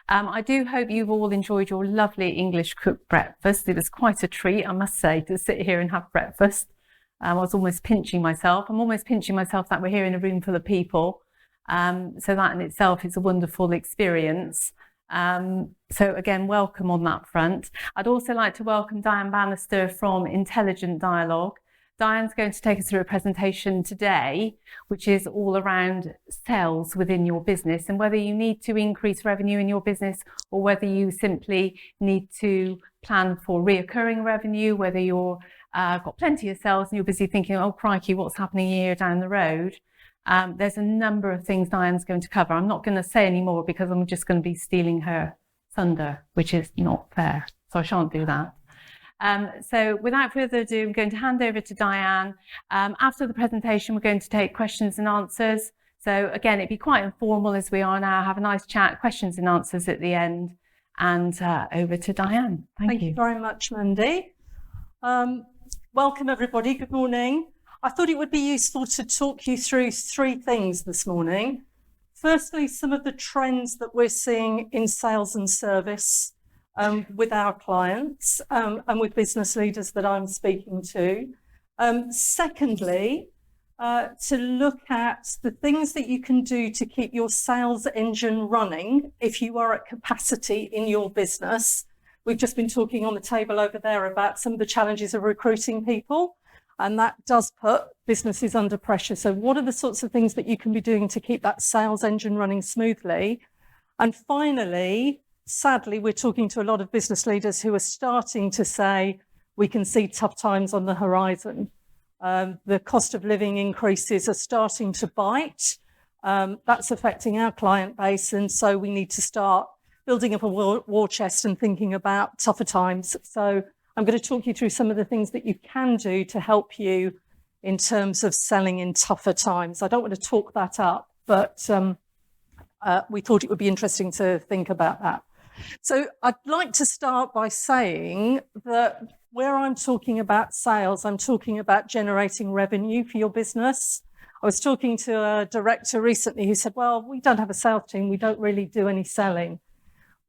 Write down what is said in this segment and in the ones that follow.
I do hope you've all enjoyed your lovely English cooked breakfast. It was quite a treat, I must say, to sit here and have breakfast. I was almost pinching myself. I'm almost pinching myself that we're here in a room full of people. So that in itself is a wonderful experience. So again, welcome on that front. I'd also like to welcome Diane Bannister from Intelligent Dialogue. Diane's going to take us through a presentation today, which is all around sales within your business and whether you need to increase revenue in your business or whether you simply need to plan for reoccurring revenue, whether you're got plenty of sales and you're busy thinking, oh crikey, what's happening a year down the road. There's a number of things Diane's going to cover. I'm not going to say any more because I'm just going to be stealing her thunder, which is not fair. So I shan't do that. So without further ado, I'm going to hand over to Diane. After the presentation, we're going to take questions and answers. So again, it'd be quite informal as we are now, have a nice chat, questions and answers at the end. And over to Diane. Thank you. Thank you very much, Mandy. Welcome everybody, good morning. I thought it would be useful to talk you through three things this morning. Firstly, some of the trends that we're seeing in sales and service with our clients and with business leaders that I'm speaking to. Secondly, to look at the things that you can do to keep your sales engine running if you are at capacity in your business. We've just been talking on the table over there about some of the challenges of recruiting people, and that does put businesses under pressure. So what are the sorts of things that you can be doing to keep that sales engine running smoothly? And finally, sadly, we're talking to a lot of business leaders who are starting to say, we can see tough times on the horizon. The cost of living increases are starting to bite. That's affecting our client base. And so we need to start building up a war chest and thinking about tougher times. So I'm going to talk you through some of the things that you can do to help you in terms of selling in tougher times. I don't want to talk that up, but we thought it would be interesting to think about that. So I'd like to start by saying that where I'm talking about sales, I'm talking about generating revenue for your business. I was talking to a director recently who said, well, we don't have a sales team. We don't really do any selling.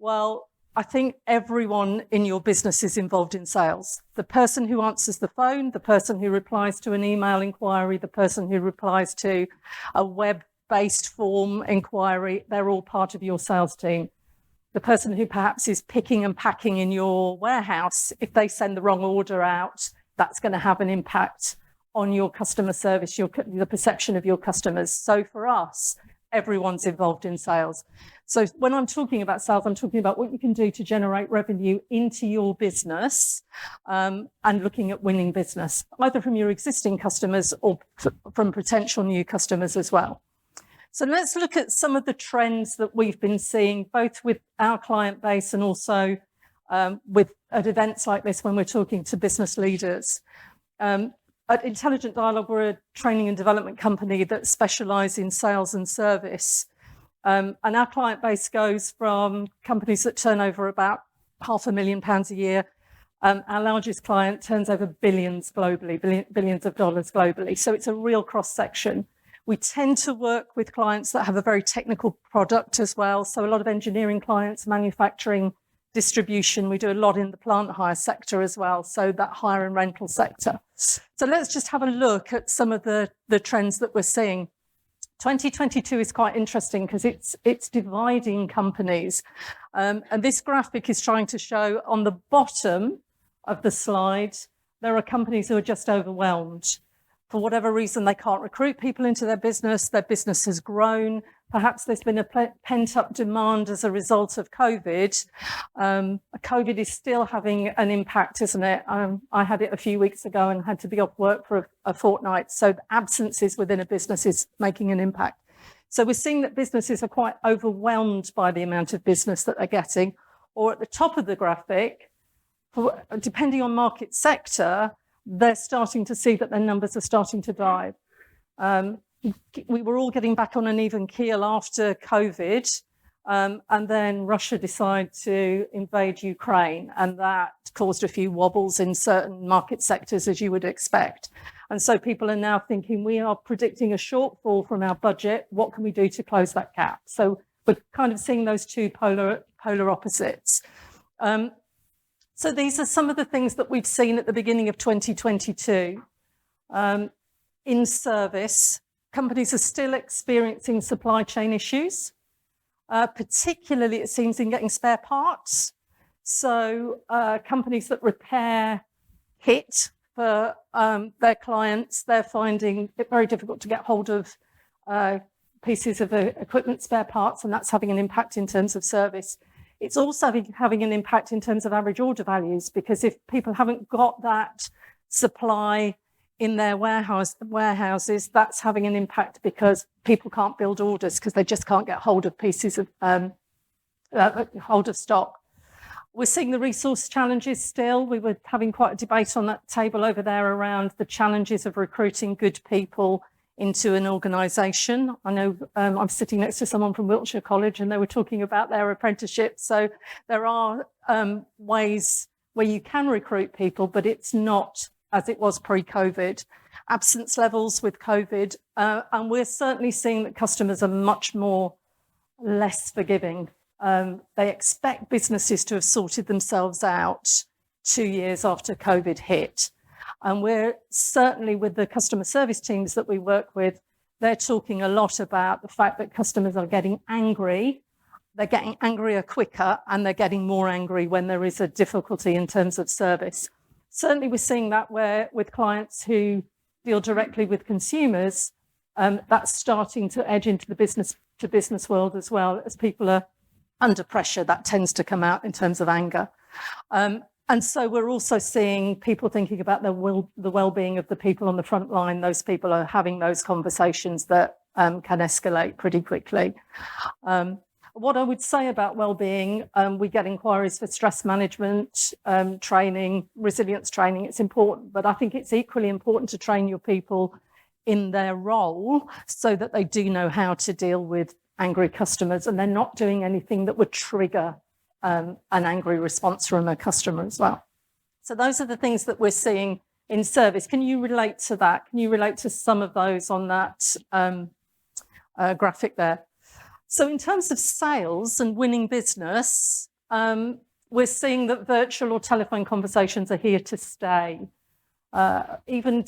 Well, I think everyone in your business is involved in sales. The person who answers the phone, the person who replies to an email inquiry, the person who replies to a web-based form inquiry, they're all part of your sales team. The person who perhaps is picking and packing in your warehouse, if they send the wrong order out, that's going to have an impact on your customer service, the perception of your customers. So for us, everyone's involved in sales. So when I'm talking about sales, I'm talking about what you can do to generate revenue into your business and looking at winning business, either from your existing customers or from potential new customers as well. So let's look at some of the trends that we've been seeing, both with our client base and also at events like this when we're talking to business leaders. At Intelligent Dialogue, we're a training and development company that specialise in sales and service. And our client base goes from companies that turn over about £500,000 a year. Our largest client turns over billions globally, billions of dollars globally. So it's a real cross-section. We tend to work with clients that have a very technical product as well. So a lot of engineering clients, manufacturing, distribution. We do a lot in the plant hire sector as well. So that hire and rental sector. So let's just have a look at some of the trends that we're seeing. 2022 is quite interesting because it's dividing companies. And this graphic is trying to show on the bottom of the slide, there are companies who are just overwhelmed. For whatever reason, they can't recruit people into their business has grown. Perhaps there's been a pent-up demand as a result of COVID. COVID is still having an impact, isn't it? I had it a few weeks ago and had to be off work for a fortnight. So absences within a business is making an impact. So we're seeing that businesses are quite overwhelmed by the amount of business that they're getting. Or at the top of the graphic, depending on market sector, they're starting to see that their numbers are starting to dive. We were all getting back on an even keel after COVID, and then Russia decided to invade Ukraine, and that caused a few wobbles in certain market sectors, as you would expect. And so people are now thinking, we are predicting a shortfall from our budget. What can we do to close that gap? So we're kind of seeing those two polar opposites. So these are some of the things that we've seen at the beginning of 2022. In service, companies are still experiencing supply chain issues, particularly, it seems, in getting spare parts. So companies that repair kit for their clients, they're finding it very difficult to get hold of pieces of equipment, spare parts, and that's having an impact in terms of service. It's also having an impact in terms of average order values, because if people haven't got that supply in their warehouses, that's having an impact because people can't build orders because they just can't get hold of pieces of hold of stock. We're seeing the resource challenges still. We were having quite a debate on that table over there around the challenges of recruiting good people into an organisation. I know I'm sitting next to someone from Wiltshire College and they were talking about their apprenticeship. So there are ways where you can recruit people, but it's not as it was pre-COVID. Absence levels with COVID, and we're certainly seeing that customers are much more less forgiving. They expect businesses to have sorted themselves out 2 years after COVID hit. And we're certainly, with the customer service teams that we work with, they're talking a lot about the fact that customers are getting angry. They're getting angrier quicker, and they're getting more angry when there is a difficulty in terms of service. Certainly, we're seeing that where with clients who deal directly with consumers, that's starting to edge into the business world as well. As people are under pressure, that tends to come out in terms of anger. And so we're also seeing people thinking about the well-being of the people on the front line. Those people are having those conversations that can escalate pretty quickly. What I would say about well-being, we get inquiries for stress management, training, resilience training. It's important, but I think it's equally important to train your people in their role so that they do know how to deal with angry customers and they're not doing anything that would trigger an angry response from a customer as well. So those are the things that we're seeing in service. Can you relate to that? Can you relate to some of those on that graphic there? So in terms of sales and winning business, we're seeing that virtual or telephone conversations are here to stay. Even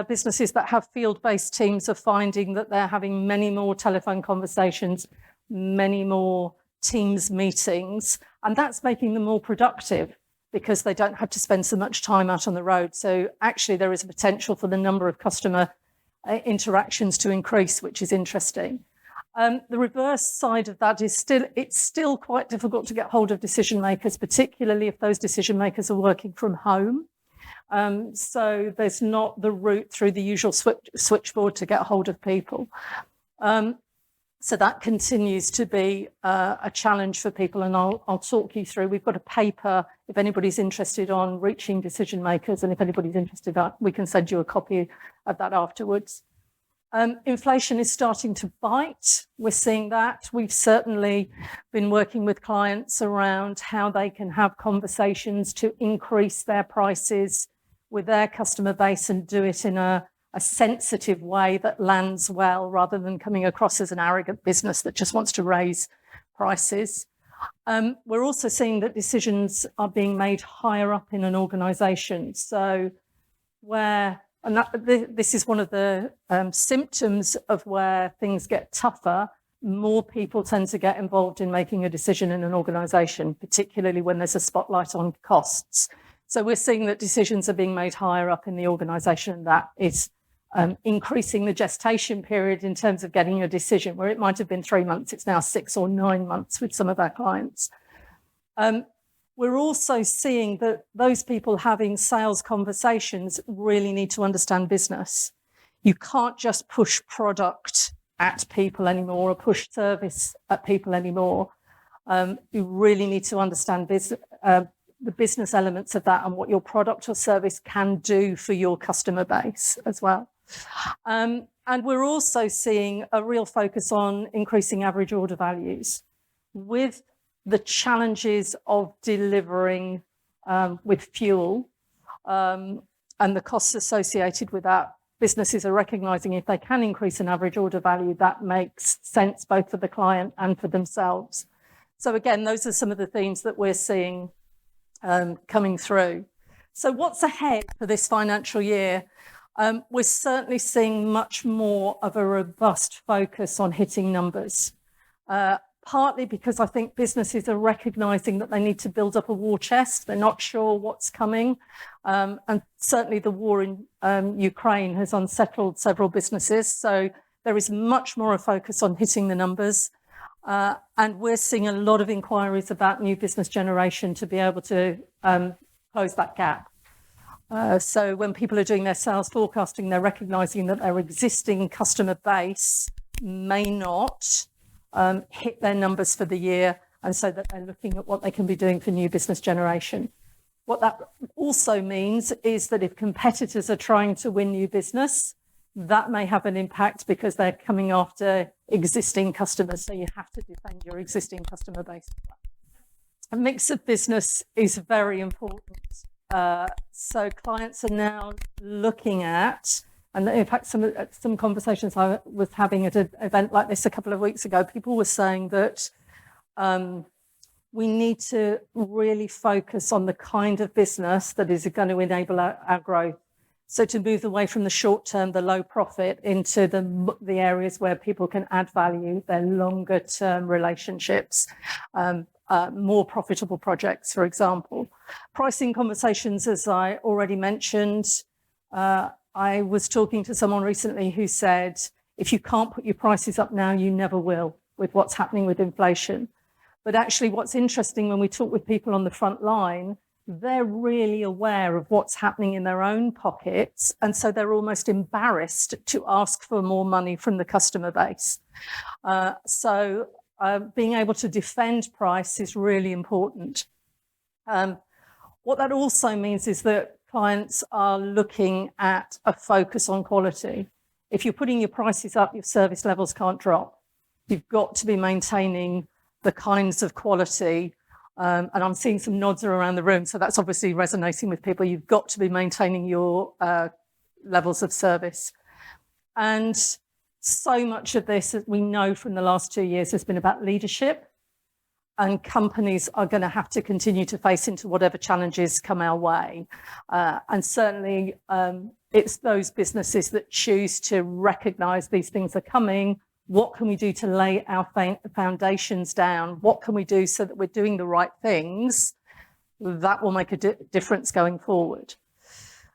businesses that have field-based teams are finding that they're having many more telephone conversations, many more Teams meetings, and that's making them more productive because they don't have to spend so much time out on the road. So actually there is a potential for the number of customer interactions to increase, which is interesting. The reverse side of that is it's still quite difficult to get hold of decision makers, particularly if those decision makers are working from home. So there's not the route through the usual switchboard to get hold of people. So that continues to be a challenge for people, and I'll talk you through. We've got a paper, if anybody's interested, on reaching decision makers, and if anybody's interested, we can send you a copy of that afterwards. Inflation is starting to bite. We're seeing that. We've certainly been working with clients around how they can have conversations to increase their prices with their customer base and do it in a sensitive way that lands well, rather than coming across as an arrogant business that just wants to raise prices. We're also seeing that decisions are being made higher up in an organisation. So this is one of the symptoms of where things get tougher. More people tend to get involved in making a decision in an organisation, particularly when there's a spotlight on costs. So we're seeing that decisions are being made higher up in the organisation, and that is increasing the gestation period in terms of getting a decision. Where it might have been 3 months, it's now 6 or 9 months with some of our clients. We're also seeing that those people having sales conversations really need to understand business. You can't just push product at people anymore or push service at people anymore. You really need to understand the business elements of that and what your product or service can do for your customer base as well. And we're also seeing a real focus on increasing average order values with the challenges of delivering with fuel and the costs associated with that. businesses are recognising if they can increase an average order value, that makes sense both for the client and for themselves. So again, those are some of the themes that we're seeing coming through. So what's ahead for this financial year? We're certainly seeing much more of a robust focus on hitting numbers, partly because I think businesses are recognising that they need to build up a war chest. They're not sure what's coming. And certainly the war in Ukraine has unsettled several businesses. So there is much more a focus on hitting the numbers. And we're seeing a lot of inquiries about new business generation to be able to close that gap. So when people are doing their sales forecasting, they're recognising that their existing customer base may not hit their numbers for the year, and so that they're looking at what they can be doing for new business generation. What that also means is that if competitors are trying to win new business, that may have an impact because they're coming after existing customers. So you have to defend your existing customer base. A mix of business is very important. So clients are now looking at, and in fact, some conversations I was having at an event like this a couple of weeks ago, people were saying that we need to really focus on the kind of business that is going to enable our growth. So to move away from the short term, the low profit, into the areas where people can add value, their longer term relationships, more profitable projects, for example. Pricing conversations, as I already mentioned, I was talking to someone recently who said, if you can't put your prices up now, you never will, with what's happening with inflation. But actually what's interesting when we talk with people on the front line, they're really aware of what's happening in their own pockets. And so they're almost embarrassed to ask for more money from the customer base. So being able to defend price is really important. What that also means is that clients are looking at a focus on quality. If you're putting your prices up, your service levels can't drop. You've got to be maintaining the kinds of quality, and I'm seeing some nods around the room, so that's obviously resonating with people. You've got to be maintaining your levels of service. And so much of this, as we know from the last 2 years, has been about leadership, and companies are going to have to continue to face into whatever challenges come our way. And certainly it's those businesses that choose to recognise these things are coming. What can we do to lay our foundations down? What can we do so that we're doing the right things? That will make a difference going forward.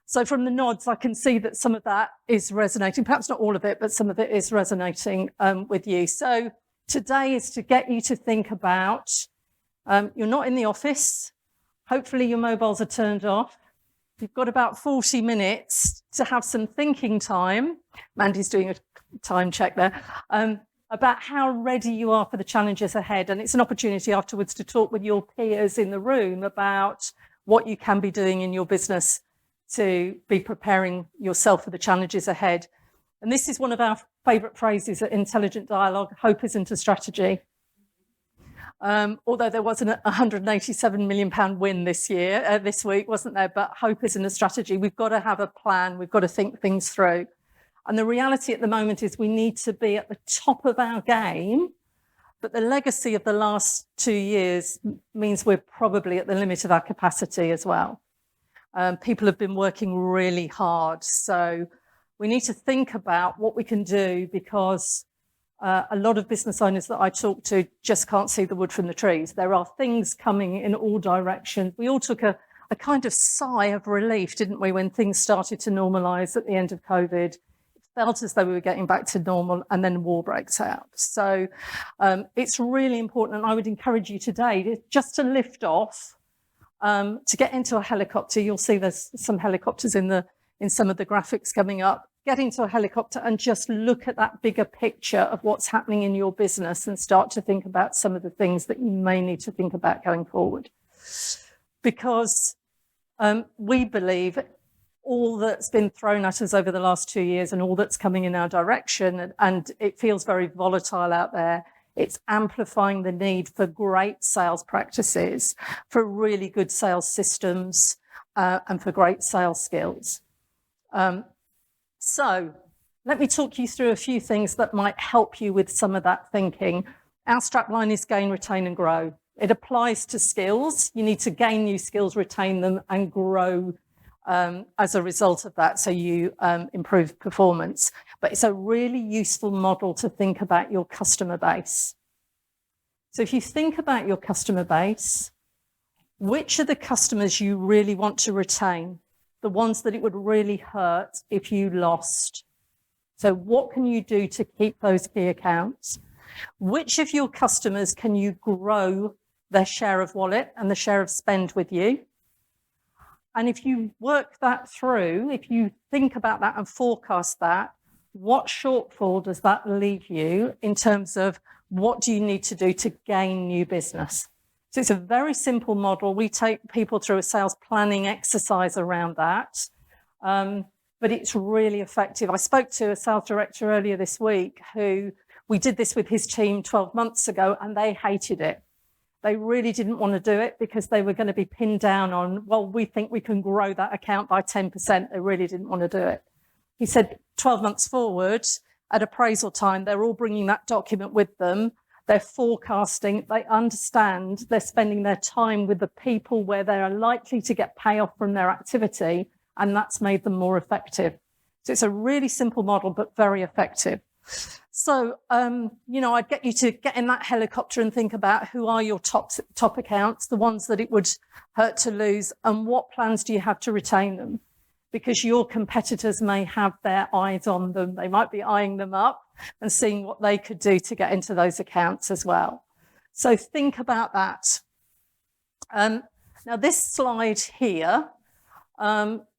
So from the nods, I can see that some of that is resonating, perhaps not all of it, but some of it is resonating with you. So today is to get you to think about, you're not in the office. Hopefully your mobiles are turned off. You've got about 40 minutes to have some thinking time. Mandy's doing a time check there, about how ready you are for the challenges ahead. And it's an opportunity afterwards to talk with your peers in the room about what you can be doing in your business to be preparing yourself for the challenges ahead. And this is one of our favourite phrases at Intelligent Dialogue: hope isn't a strategy. Although there was a £187 million win this week, wasn't there? But hope isn't a strategy. We've got to have a plan. We've got to think things through. And the reality at the moment is we need to be at the top of our game. But the legacy of the last 2 years means we're probably at the limit of our capacity as well. People have been working really hard. So we need to think about what we can do, because a lot of business owners that I talk to just can't see the wood from the trees. There are things coming in all directions. We all took a kind of sigh of relief, didn't we, when things started to normalise at the end of COVID. It felt as though we were getting back to normal, and then war breaks out. So it's really important, and I would encourage you today just to lift off, to get into a helicopter. You'll see there's some helicopters in some of the graphics coming up. Get into a helicopter and just look at that bigger picture of what's happening in your business, and start to think about some of the things that you may need to think about going forward. Because we believe all that's been thrown at us over the last 2 years, and all that's coming in our direction, and it feels very volatile out there, it's amplifying the need for great sales practices, for really good sales systems, and for great sales skills. So let me talk you through a few things that might help you with some of that thinking. Our strapline is gain, retain and grow. It applies to skills. You need to gain new skills, retain them and grow as a result of that, so you improve performance. But it's a really useful model to think about your customer base. So if you think about your customer base, which are the customers you really want to retain? The ones that it would really hurt if you lost. So what can you do to keep those key accounts? Which of your customers can you grow their share of wallet and the share of spend with you? And if you work that through, if you think about that and forecast that, what shortfall does that leave you in terms of what do you need to do to gain new business? So it's a very simple model. We take people through a sales planning exercise around that, but it's really effective. I spoke to a sales director earlier this week who we did this with his team 12 months ago and they hated it. They really didn't want to do it because they were going to be pinned down on, well, we think we can grow that account by 10%. They really didn't want to do it. He said 12 months forward, at appraisal time, they're all bringing that document with them. They're forecasting, they understand, they're spending their time with the people where they are likely to get payoff from their activity, and that's made them more effective. So it's a really simple model, but very effective. So, I'd get you to get in that helicopter and think about who are your top accounts, the ones that it would hurt to lose, and what plans do you have to retain them? Because your competitors may have their eyes on them. They might be eyeing them up and seeing what they could do to get into those accounts as well. So think about that. Now, this slide here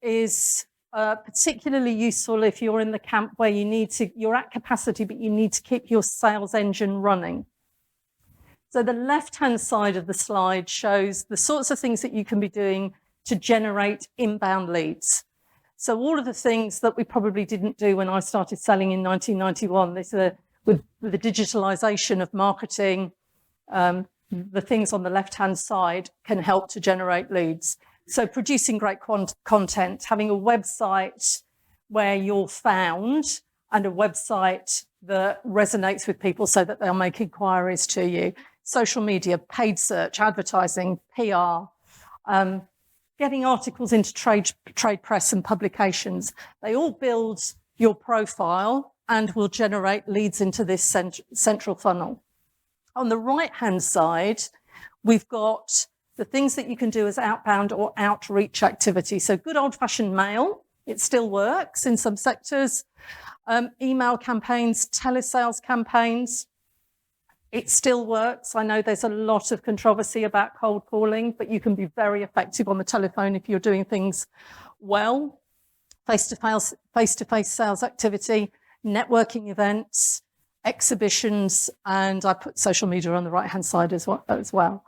is particularly useful if you're in the camp where you're at capacity, but you need to keep your sales engine running. So the left-hand side of the slide shows the sorts of things that you can be doing to generate inbound leads. So all of the things that we probably didn't do when I started selling in 1991, with the digitalization of marketing, the things on the left-hand side can help to generate leads. So producing great content, having a website where you're found and a website that resonates with people so that they'll make inquiries to you. Social media, paid search, advertising, PR, getting articles into trade press and publications. They all build your profile and will generate leads into this central funnel. On the right-hand side, we've got the things that you can do as outbound or outreach activity. So good old-fashioned mail, it still works in some sectors. Email campaigns, telesales campaigns, it still works. I know there's a lot of controversy about cold calling, but you can be very effective on the telephone if you're doing things well. Face-to-face sales activity, networking events, exhibitions, and I put social media on the right-hand side as well.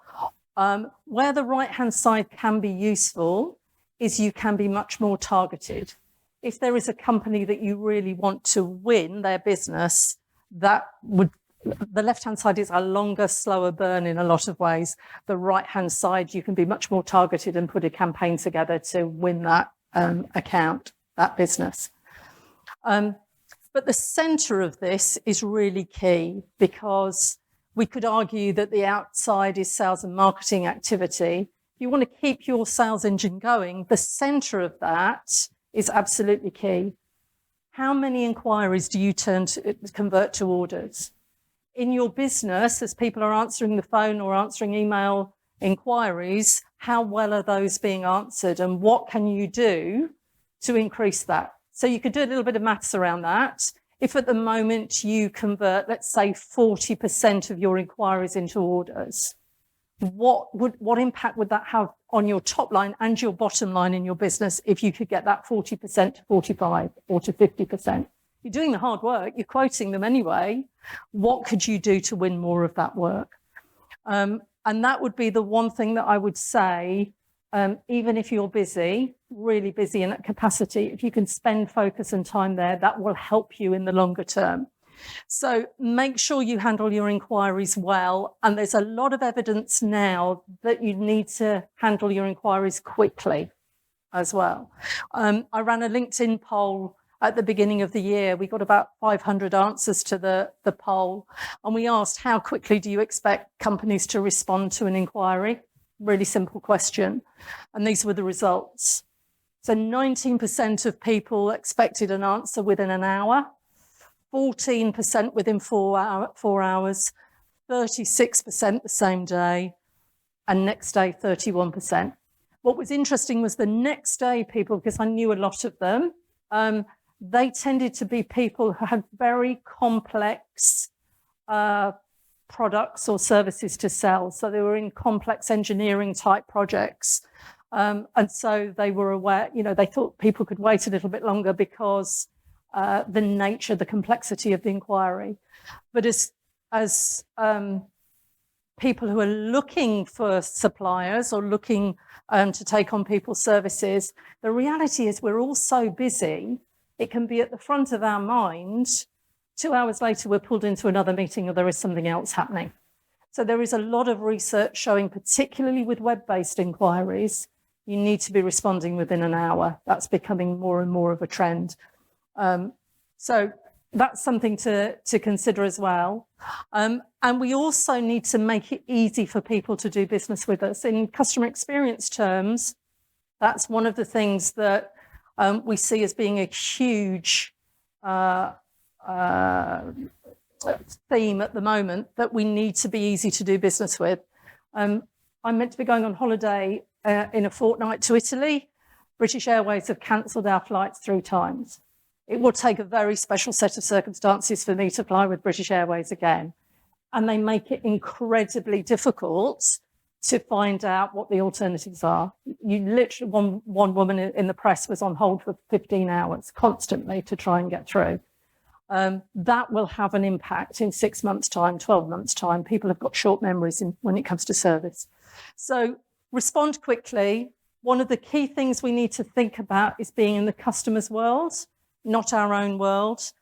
Where the right-hand side can be useful is you can be much more targeted. If there is a company that you really want to win their business, the left-hand side is a longer, slower burn in a lot of ways. The right-hand side, you can be much more targeted and put a campaign together to win that account, that business. But the center of this is really key because we could argue that the outside is sales and marketing activity. If you want to keep your sales engine going, the center of that is absolutely key. How many inquiries do you convert to orders? In your business, as people are answering the phone or answering email inquiries, how well are those being answered and what can you do to increase that? So you could do a little bit of maths around that. If at the moment you convert, let's say 40% of your inquiries into orders, what impact would that have on your top line and your bottom line in your business if you could get that 40% to 45 or to 50%? You're doing the hard work, you're quoting them anyway. What could you do to win more of that work? And that would be the one thing that I would say, even if you're busy, really busy and at capacity, if you can spend focus and time there, that will help you in the longer term. So make sure you handle your inquiries well. And there's a lot of evidence now that you need to handle your inquiries quickly as well. I ran a LinkedIn poll at the beginning of the year. We got about 500 answers to the poll, and we asked, how quickly do you expect companies to respond to an inquiry? Really simple question. And these were the results. So 19% of people expected an answer within an hour, 14% within 4 hours, 36% the same day, and next day 31%. What was interesting was the next day people, because I knew a lot of them, they tended to be people who had very complex products or services to sell. So they were in complex engineering type projects. And so they were aware, they thought people could wait a little bit longer because the nature, the complexity of the inquiry. But as people who are looking for suppliers or looking to take on people's services, the reality is we're all so busy, it can be at the front of our mind. 2 hours later, we're pulled into another meeting or there is something else happening. So there is a lot of research showing, particularly with web-based inquiries, you need to be responding within an hour. That's becoming more and more of a trend. So that's something to consider as well. And we also need to make it easy for people to do business with us. In customer experience terms, that's one of the things that we see as being a huge theme at the moment, that we need to be easy to do business with. I'm meant to be going on holiday in a fortnight to Italy. British Airways have cancelled our flights 3 times. It will take a very special set of circumstances for me to fly with British Airways again. And they make it incredibly difficult to find out what the alternatives are. You literally, one woman in the press was on hold for 15 hours constantly to try and get through. That will have an impact in 6 months' time, 12 months' time. People have got short memories when it comes to service. So respond quickly. One of the key things we need to think about is being in the customer's world, not our own world.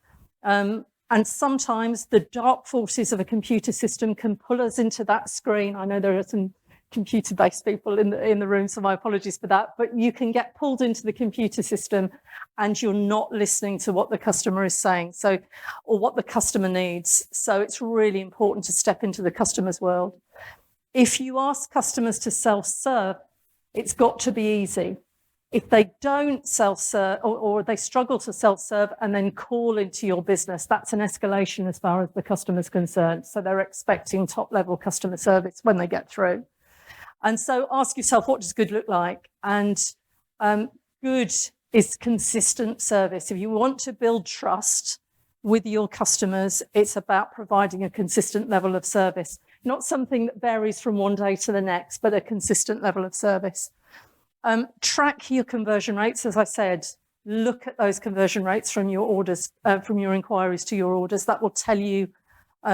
And sometimes the dark forces of a computer system can pull us into that screen. I know there are some computer-based people in the room, so my apologies for that. But you can get pulled into the computer system and you're not listening to what the customer is saying, or what the customer needs. So it's really important to step into the customer's world. If you ask customers to self-serve, it's got to be easy. If they don't self-serve or they struggle to self-serve and then call into your business, that's an escalation as far as the customer's concerned. So they're expecting top-level customer service when they get through. And so ask yourself, what does good look like? And good is consistent service. If you want to build trust with your customers, it's about providing a consistent level of service, not something that varies from one day to the next, but a consistent level of service. Track your conversion rates, as I said. Look at those conversion rates from your orders, from your inquiries to your orders. That will tell you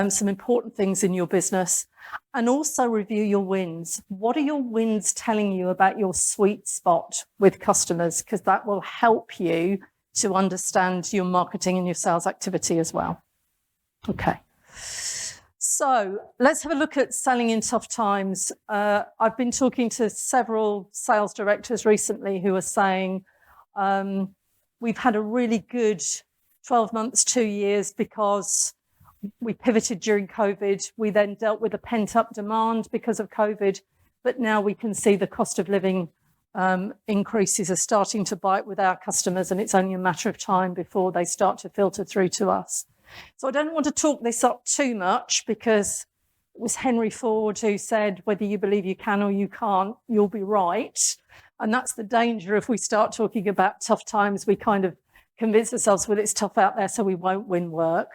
some important things in your business. And also review your wins. What are your wins telling you about your sweet spot with customers? Because that will help you to understand your marketing and your sales activity as well. Okay. So let's have a look at selling in tough times. I've been talking to several sales directors recently who are saying we've had a really good 12 months, 2 years, because we pivoted during COVID. We then dealt with a pent-up demand because of COVID, but now we can see the cost of living increases are starting to bite with our customers, and it's only a matter of time before they start to filter through to us. So I don't want to talk this up too much, because it was Henry Ford who said, whether you believe you can or you can't, you'll be right. And that's the danger. If we start talking about tough times, we kind of convince ourselves, well, it's tough out there, so we won't win work.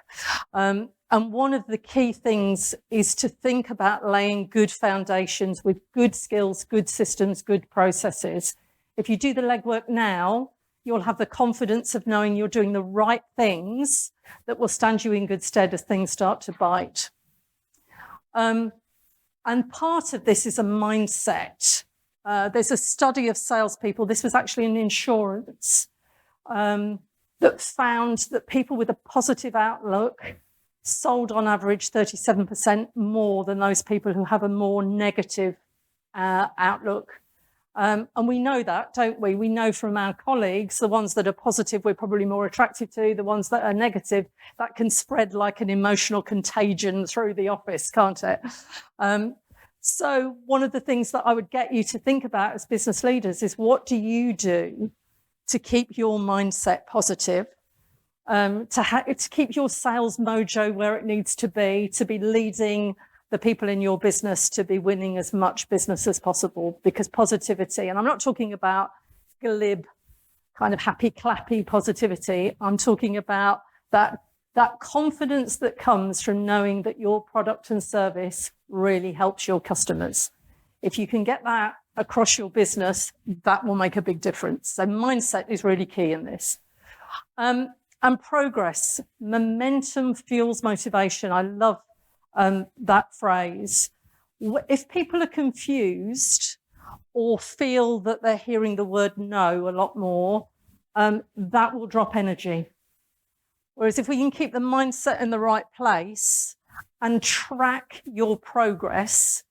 And one of the key things is to think about laying good foundations with good skills, good systems, good processes. If you do the legwork now, you'll have the confidence of knowing you're doing the right things that will stand you in good stead as things start to bite. And part of this is a mindset. There's a study of salespeople. This was actually in insurance, that found that people with a positive outlook sold on average 37% more than those people who have a more negative outlook. And we know that, don't we? We know from our colleagues, the ones that are positive, we're probably more attracted to. The ones that are negative, that can spread like an emotional contagion through the office, can't it? So one of the things that I would get you to think about as business leaders is, what do you do to keep your mindset positive, to keep your sales mojo where it needs to be leading the people in your business to be winning as much business as possible? Because positivity, and I'm not talking about glib, kind of happy clappy positivity. I'm talking about that confidence that comes from knowing that your product and service really helps your customers. If you can get that across your business, that will make a big difference. So mindset is really key in this. And progress. Momentum fuels motivation. I love that phrase. If people are confused or feel that they're hearing the word no a lot more, that will drop energy. Whereas if we can keep the mindset in the right place and track your progress,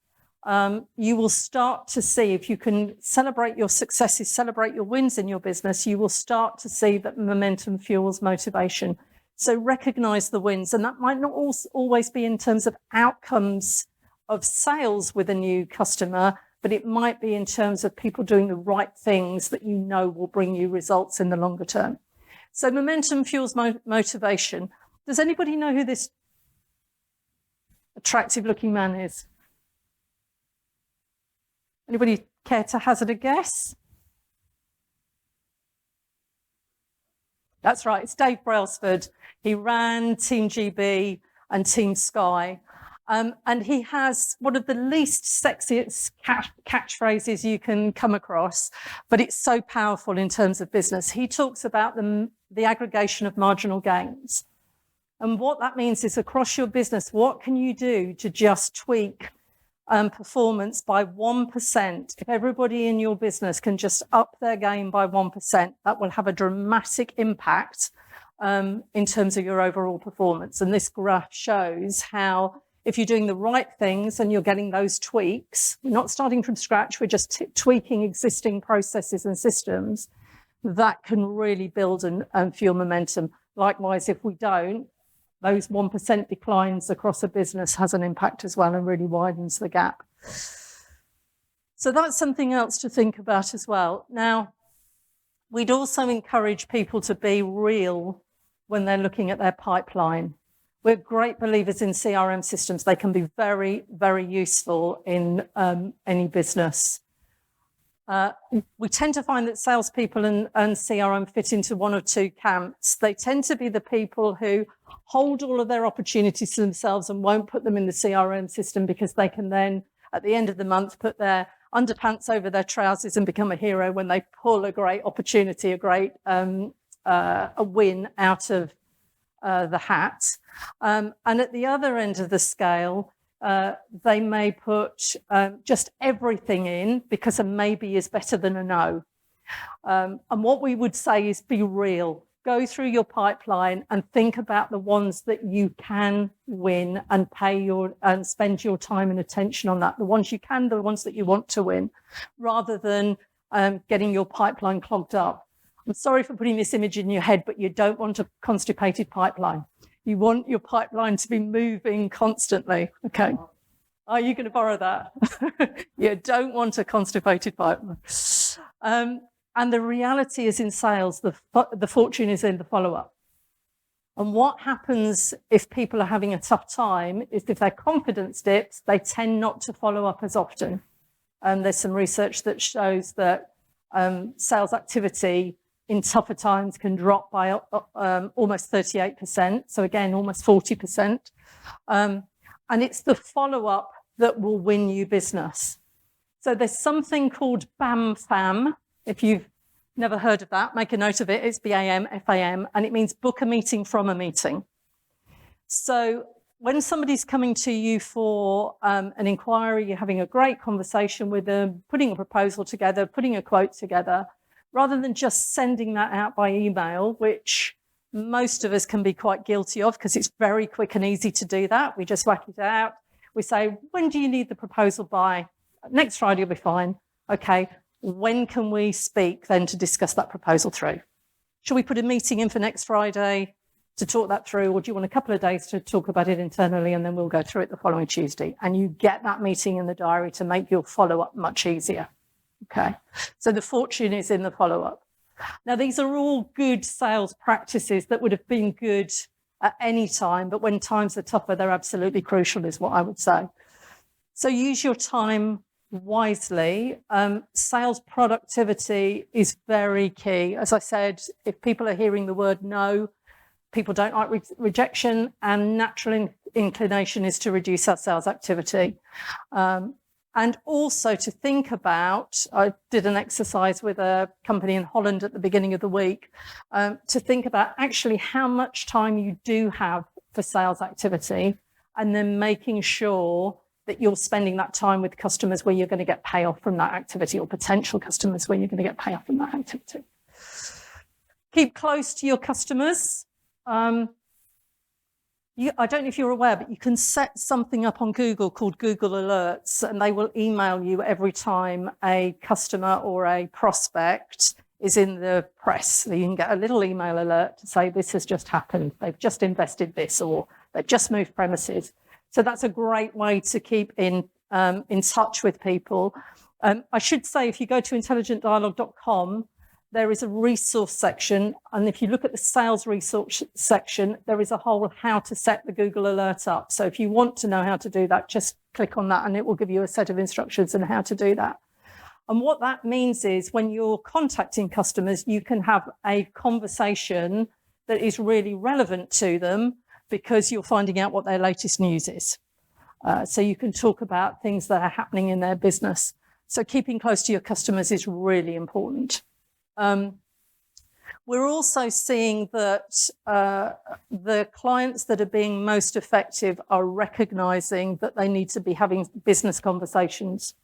you will start to see, if you can celebrate your successes, celebrate your wins in your business, you will start to see that momentum fuels motivation. So recognize the wins, and that might not always be in terms of outcomes of sales with a new customer, but it might be in terms of people doing the right things that you know will bring you results in the longer term. So momentum fuels motivation. Does anybody know who this attractive looking man is? Anybody care to hazard a guess? That's right, it's Dave Brailsford. He ran Team GB and Team Sky. And he has one of the least sexiest catchphrases you can come across, but it's so powerful in terms of business. He talks about the aggregation of marginal gains. And what that means is, across your business, what can you do to just tweak performance by 1%? If everybody in your business can just up their game by 1%, that will have a dramatic impact in terms of your overall performance. And this graph shows how, if you're doing the right things and you're getting those tweaks, we're not starting from scratch, we're just tweaking existing processes and systems, that can really build and fuel momentum. Likewise, if we don't, those 1% declines across a business has an impact as well and really widens the gap. So that's something else to think about as well. Now, we'd also encourage people to be real when they're looking at their pipeline. We're great believers in CRM systems. They can be very, very useful in any business. We tend to find that salespeople and CRM fit into one or two camps. They tend to be the people who hold all of their opportunities to themselves and won't put them in the CRM system, because they can then, at the end of the month, put their underpants over their trousers and become a hero when they pull a great opportunity, a great a win out of the hat. And at the other end of the scale, they may put just everything in, because a maybe is better than a no. And what we would say is, be real. Go through your pipeline and think about the ones that you can win and and spend your time and attention on that. The ones you can, the ones that you want to win, rather than getting your pipeline clogged up. I'm sorry for putting this image in your head, but you don't want a constipated pipeline. You want your pipeline to be moving constantly. Okay. Are you going to borrow that? You don't want a constipated pipeline. And the reality is, in sales, the fortune is in the follow-up. And what happens if people are having a tough time is, if their confidence dips, they tend not to follow up as often. There's some research that shows that sales activity in tougher times can drop by almost 38%. So again, almost 40%. And it's the follow-up that will win you business. So there's something called BAM-FAM. If you've never heard of that, make a note of it. It's BAM-FAM, and it means book a meeting from a meeting. So when somebody's coming to you for an inquiry, you're having a great conversation with them, putting a proposal together, putting a quote together, rather than just sending that out by email, which most of us can be quite guilty of, because it's very quick and easy to do that. We just whack it out. We say, when do you need the proposal by? Next Friday will be fine. Okay, when can we speak then to discuss that proposal through? Should we put a meeting in for next Friday to talk that through, or do you want a couple of days to talk about it internally and then we'll go through it the following Tuesday? And you get that meeting in the diary to make your follow-up much easier. Okay, so the fortune is in the follow-up. Now, these are all good sales practices that would have been good at any time, but when times are tougher, they're absolutely crucial, is what I would say. So use your time wisely. Sales productivity is very key. As I said, if people are hearing the word no, people don't like rejection, and natural inclination is to reduce our sales activity. And also to think about, I did an exercise with a company in Holland at the beginning of the week, to think about actually how much time you do have for sales activity, and then making sure that you're spending that time with customers where you're going to get payoff from that activity, or potential customers where you're going to get payoff from that activity. Keep close to your customers. I don't know if you're aware, but you can set something up on Google called Google Alerts, and they will email you every time a customer or a prospect is in the press. So you can get a little email alert to say this has just happened, they've just invested this, or they've just moved premises. So that's a great way to keep in touch with people. I should say, if you go to intelligentdialogue.com, there is a resource section, and if you look at the sales resource section, there is a whole how to set the Google Alert up. So if you want to know how to do that, just click on that and it will give you a set of instructions on how to do that. And what that means is when you're contacting customers, you can have a conversation that is really relevant to them because you're finding out what their latest news is. So you can talk about things that are happening in their business. So keeping close to your customers is really important. We're also seeing that the clients that are being most effective are recognizing that they need to be having business conversations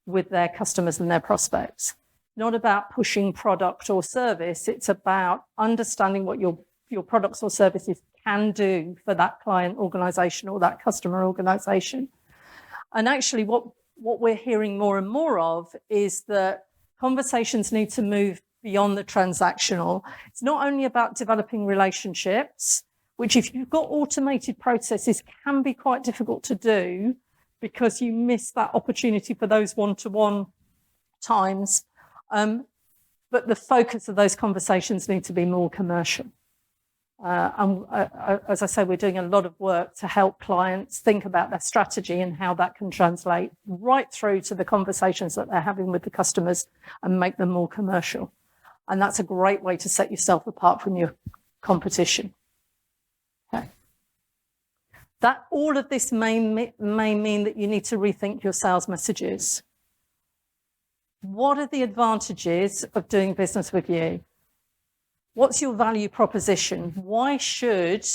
with their customers and their prospects. Not about pushing product or service, it's about understanding what your products or services can do for that client organization or that customer organization. And actually what we're hearing more and more of is that conversations need to move beyond the transactional. It's not only about developing relationships, which if you've got automated processes can be quite difficult to do because you miss that opportunity for those one-to-one times. But the focus of those conversations need to be more commercial. As I say, we're doing a lot of work to help clients think about their strategy and how that can translate right through to the conversations that they're having with the customers and make them more commercial. And that's a great way to set yourself apart from your competition. Okay. That all of this may mean that you need to rethink your sales messages. What are the advantages of doing business with you? What's your value proposition? Why should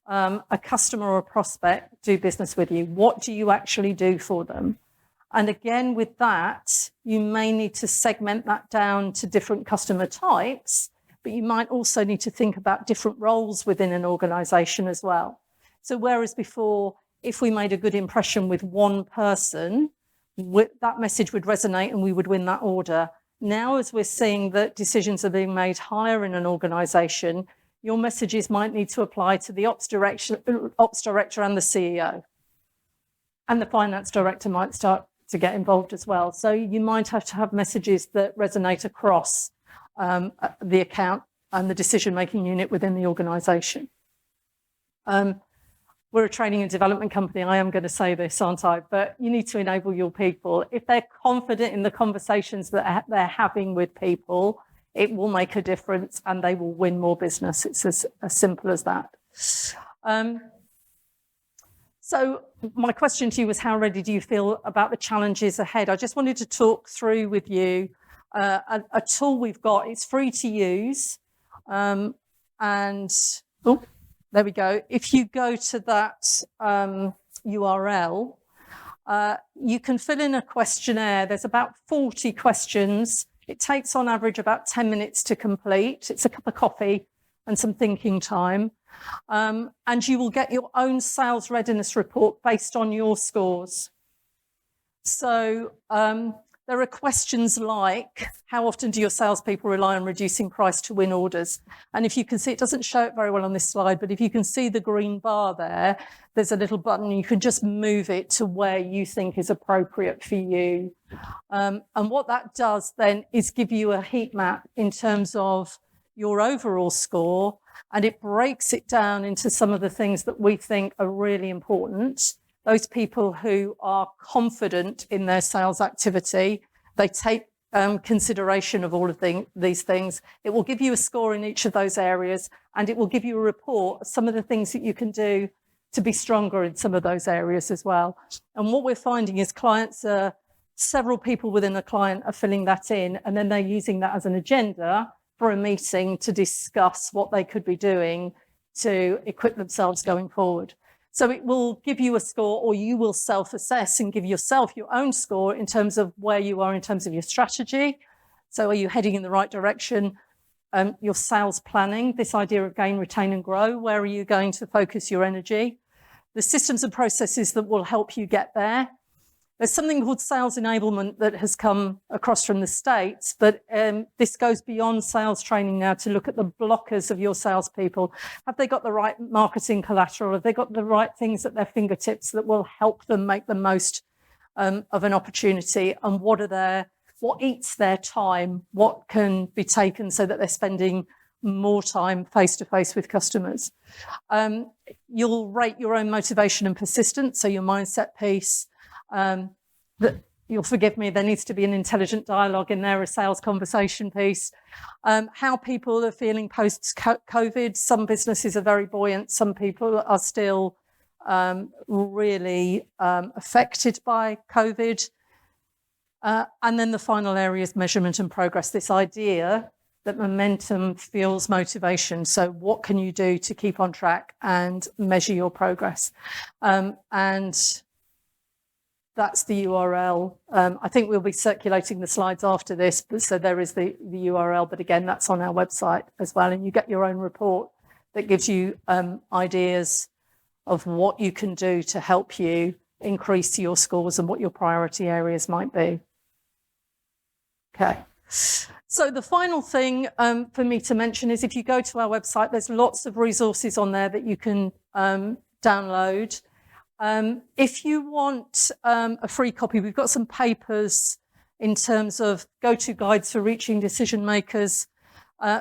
a customer or a prospect do business with you? What do you actually do for them? And again, with that, you may need to segment that down to different customer types, but you might also need to think about different roles within an organization as well. So whereas before, if we made a good impression with one person, that message would resonate and we would win that order. Now, as we're seeing that decisions are being made higher in an organization, your messages might need to apply to the ops director and the CEO. And the finance director might start to get involved as well. So you might have to have messages that resonate across the account and the decision-making unit within the organization. We're a training and development company. I am going to say this, aren't I? But you need to enable your people. If they're confident in the conversations that they're having with people, it will make a difference and they will win more business. It's as simple as that. So my question to you was, how ready do you feel about the challenges ahead? I just wanted to talk through with you a tool we've got. It's free to use. There we go. If you go to that URL, you can fill in a questionnaire. There's about 40 questions. It takes on average about 10 minutes to complete. It's a cup of coffee and some thinking time. And you will get your own sales readiness report based on your scores. So there are questions like, how often do your salespeople rely on reducing price to win orders? And if you can see, it doesn't show it very well on this slide, but if you can see the green bar there, there's a little button, and you can just move it to where you think is appropriate for you. And what that does then is give you a heat map in terms of your overall score, and it breaks it down into some of the things that we think are really important. Those people who are confident in their sales activity, they take consideration of all of these things. It will give you a score in each of those areas, and it will give you a report of some of the things that you can do to be stronger in some of those areas as well. And what we're finding is several people within a client are filling that in, and then they're using that as an agenda for a meeting to discuss what they could be doing to equip themselves going forward. So it will give you a score, or you will self-assess and give yourself your own score in terms of where you are in terms of your strategy. So are you heading in the right direction? Your sales planning, this idea of gain, retain and grow, where are you going to focus your energy? The systems and processes that will help you get there. There's something called sales enablement that has come across from the States, but this goes beyond sales training now to look at the blockers of your salespeople. Have they got the right marketing collateral? Have they got the right things at their fingertips that will help them make the most of an opportunity? And what eats their time? What can be taken so that they're spending more time face-to-face with customers? You'll rate your own motivation and persistence, so your mindset piece. That you'll forgive me, there needs to be an intelligent dialogue in there, a sales conversation piece. How people are feeling post-COVID. Some businesses are very buoyant, some people are still really affected by COVID. And then the final area is measurement and progress, this idea that momentum fuels motivation. So what can you do to keep on track and measure your progress? And that's the URL. I think we'll be circulating the slides after this, so there is the URL, but again, that's on our website as well. And you get your own report that gives you ideas of what you can do to help you increase your scores and what your priority areas might be. Okay. So the final thing for me to mention is if you go to our website, there's lots of resources on there that you can download. If you want a free copy, we've got some papers in terms of go-to guides for reaching decision makers,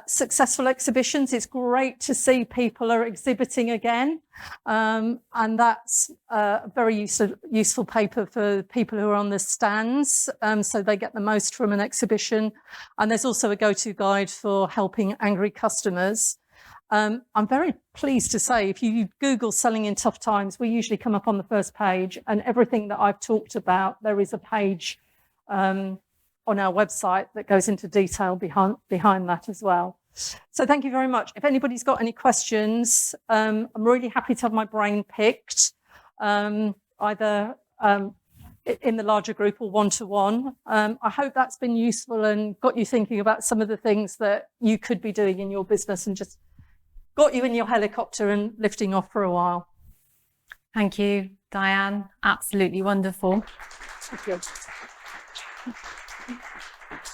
successful exhibitions. It's great to see people are exhibiting again, and that's a very useful paper for people who are on the stands, so they get the most from an exhibition. And there's also a go-to guide for helping angry customers. I'm very pleased to say, if you Google selling in tough times, we usually come up on the first page, and everything that I've talked about, there is a page on our website that goes into detail behind that as well. So thank you very much. If anybody's got any questions, I'm really happy to have my brain picked, either in the larger group or one-to-one. I hope that's been useful and got you thinking about some of the things that you could be doing in your business and just got you in your helicopter and lifting off for a while. Thank you, Diane. Absolutely wonderful. Thank you.